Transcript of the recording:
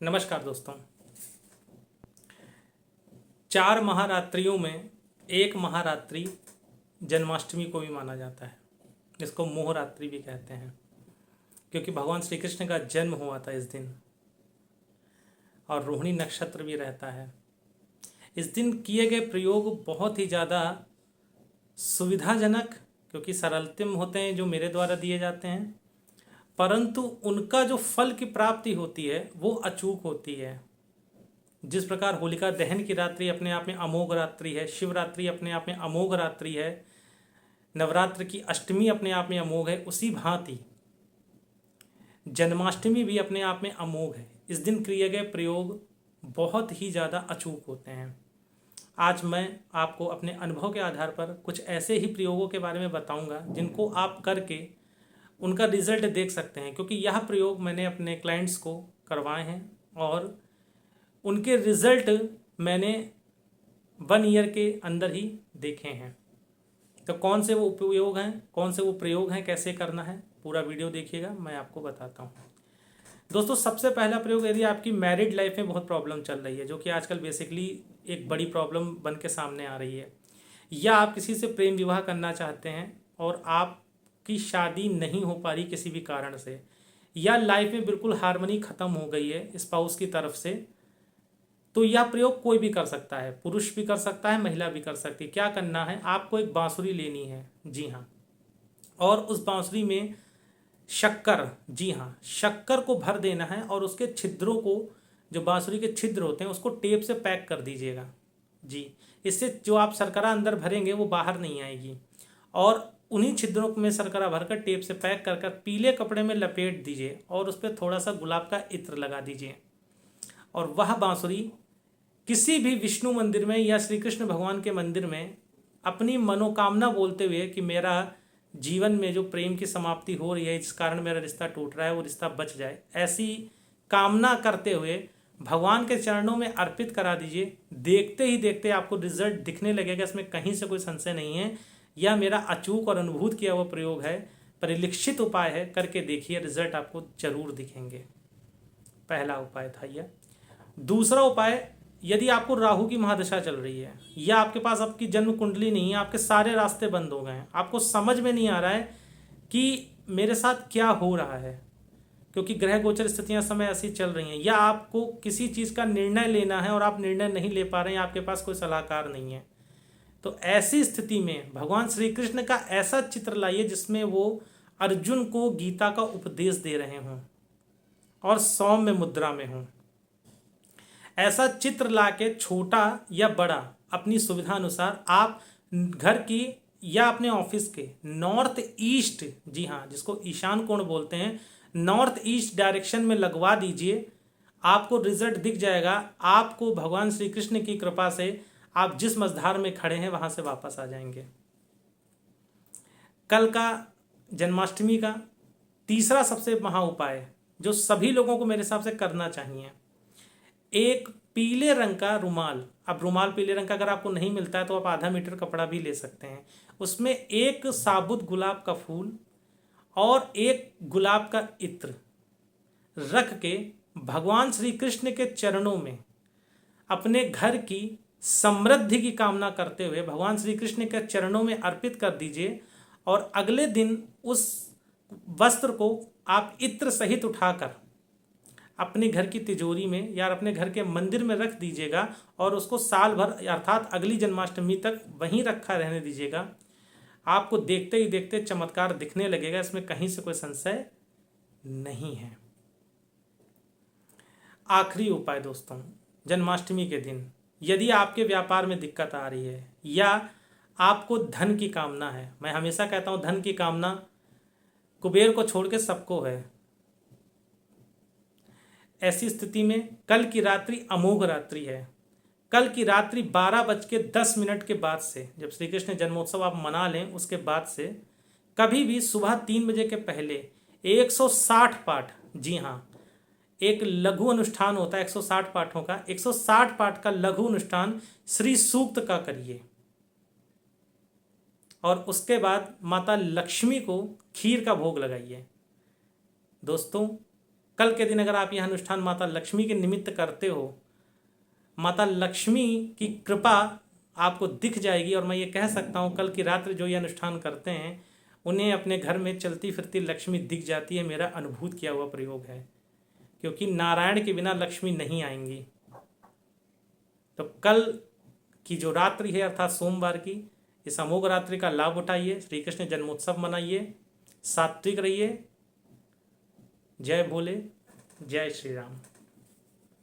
नमस्कार दोस्तों। 4 महारात्रियों में एक महारात्रि जन्माष्टमी को भी माना जाता है, जिसको मोहरात्रि भी कहते हैं, क्योंकि भगवान श्री कृष्ण का जन्म हुआ था इस दिन और रोहिणी नक्षत्र भी रहता है। इस दिन किए गए प्रयोग बहुत ही ज़्यादा सुविधाजनक, क्योंकि सरलतम होते हैं जो मेरे द्वारा दिए जाते हैं, परंतु उनका जो फल की प्राप्ति होती है वो अचूक होती है। जिस प्रकार होलिका दहन की रात्रि अपने आप में अमोघ रात्रि है, शिवरात्रि अपने आप में अमोघ रात्रि है, नवरात्र की अष्टमी अपने आप में अमोघ है, उसी भांति जन्माष्टमी भी अपने आप में अमोघ है। इस दिन किए गए प्रयोग बहुत ही ज़्यादा अचूक होते हैं। आज मैं आपको अपने अनुभव के आधार पर कुछ ऐसे ही प्रयोगों के बारे में बताऊंगा जिनको आप करके उनका रिजल्ट देख सकते हैं, क्योंकि यह प्रयोग मैंने अपने क्लाइंट्स को करवाए हैं और उनके रिजल्ट मैंने 1 ईयर के अंदर ही देखे हैं। तो कौन से वो उपयोग हैं, कौन से वो प्रयोग हैं, कैसे करना है, पूरा वीडियो देखिएगा, मैं आपको बताता हूँ। दोस्तों, सबसे पहला प्रयोग, यदि आपकी मैरिड लाइफ में बहुत प्रॉब्लम चल रही है, जो कि आजकल बेसिकली एक बड़ी प्रॉब्लम बन के सामने आ रही है, या आप किसी से प्रेम विवाह करना चाहते हैं और आपकी शादी नहीं हो पा रही किसी भी कारण से, या लाइफ में बिल्कुल हार्मनी ख़त्म हो गई है स्पाउस की तरफ से, तो यह प्रयोग कोई भी कर सकता है। पुरुष भी कर सकता है, महिला भी कर सकती है। क्या करना है, आपको एक बांसुरी लेनी है, जी हाँ, और उस बांसुरी में शक्कर, जी हाँ, शक्कर को भर देना है और उसके छिद्रों को, जो बांसुरी के छिद्र होते हैं, उसको टेप से पैक कर दीजिएगा जी। इससे जो आप शर्करा अंदर भरेंगे वो बाहर नहीं आएगी, और उन्हीं छिद्रों में शर्करा भरकर टेप से पैक कर कर पीले कपड़े में लपेट दीजिए और उस पर थोड़ा सा गुलाब का इत्र लगा दीजिए। और वह बांसुरी किसी भी विष्णु मंदिर में या श्री कृष्ण भगवान के मंदिर में अपनी मनोकामना बोलते हुए कि मेरा जीवन में जो प्रेम की समाप्ति हो रही है, जिस कारण मेरा रिश्ता टूट रहा है, वो रिश्ता बच जाए, ऐसी कामना करते हुए भगवान के चरणों में अर्पित करा दीजिए। देखते ही देखते आपको रिजल्ट दिखने लगेगा, इसमें कहीं से कोई संशय नहीं है। यह मेरा अचूक और अनुभूत किया हुआ प्रयोग है, परिलक्षित उपाय है, करके देखिए, रिजल्ट आपको जरूर दिखेंगे। पहला उपाय था यह। दूसरा उपाय, यदि आपको राहु की महादशा चल रही है या आपके पास आपकी जन्म कुंडली नहीं है, आपके सारे रास्ते बंद हो गए हैं, आपको समझ में नहीं आ रहा है कि मेरे साथ क्या हो रहा है, क्योंकि ग्रह गोचर स्थितियां समय ऐसी चल रही हैं, या आपको किसी चीज़ का निर्णय लेना है और आप निर्णय नहीं ले पा रहे हैं, आपके पास कोई सलाहकार नहीं है, तो ऐसी स्थिति में भगवान श्री कृष्ण का ऐसा चित्र लाइए जिसमें वो अर्जुन को गीता का उपदेश दे रहे हों और सौम्य मुद्रा में हों। ऐसा चित्र लाके, छोटा या बड़ा, अपनी सुविधा अनुसार आप घर की या अपने ऑफिस के नॉर्थ ईस्ट, जी हाँ, जिसको ईशान कोण बोलते हैं, नॉर्थ ईस्ट डायरेक्शन में लगवा दीजिए। आपको रिजल्ट दिख जाएगा। आपको भगवान श्री कृष्ण की कृपा से आप जिस मझधार में खड़े हैं वहां से वापस आ जाएंगे। कल का जन्माष्टमी का तीसरा सबसे महा उपाय, जो सभी लोगों को मेरे हिसाब से करना चाहिए, एक पीले रंग का रुमाल। अब रुमाल पीले रंग का अगर आपको नहीं मिलता है तो आप आधा मीटर कपड़ा भी ले सकते हैं। उसमें एक साबुत गुलाब का फूल और एक गुलाब का इत्र रख के भगवान श्री कृष्ण के चरणों में अपने घर की समृद्धि की कामना करते हुए भगवान श्री कृष्ण के चरणों में अर्पित कर दीजिए। और अगले दिन उस वस्त्र को आप इत्र सहित उठाकर अपने घर की तिजोरी में या अपने घर के मंदिर में रख दीजिएगा और उसको साल भर अर्थात अगली जन्माष्टमी तक वहीं रखा रहने दीजिएगा। आपको देखते ही देखते चमत्कार दिखने लगेगा, इसमें कहीं से कोई संशय नहीं है। आखिरी उपाय दोस्तों, जन्माष्टमी के दिन यदि आपके व्यापार में दिक्कत आ रही है या आपको धन की कामना है, मैं हमेशा कहता हूं धन की कामना कुबेर को छोड़ के सबको है, ऐसी स्थिति में कल की रात्रि अमोघ रात्रि है। कल की रात्रि 12:10 के बाद से, जब श्री कृष्ण जन्मोत्सव आप मना लें उसके बाद से, कभी भी सुबह 3 बजे के पहले 160 पाठ, जी हाँ, एक लघु अनुष्ठान होता है 160 पाठों का, 160 पाठ का लघु अनुष्ठान श्री सूक्त का करिए और उसके बाद माता लक्ष्मी को खीर का भोग लगाइए। दोस्तों, कल के दिन अगर आप यह अनुष्ठान माता लक्ष्मी के निमित्त करते हो, माता लक्ष्मी की कृपा आपको दिख जाएगी। और मैं ये कह सकता हूँ कल की रात्रि जो ये अनुष्ठान करते हैं उन्हें अपने घर में चलती फिरती लक्ष्मी दिख जाती है। मेरा अनुभूत किया हुआ प्रयोग है, क्योंकि नारायण के बिना लक्ष्मी नहीं आएंगी। तो कल की जो रात्रि है अर्थात सोमवार की, इस अमोघ रात्रि का लाभ उठाइए, श्री कृष्ण जन्मोत्सव मनाइए, सात्विक रहिए। जय भोले, जय श्री राम।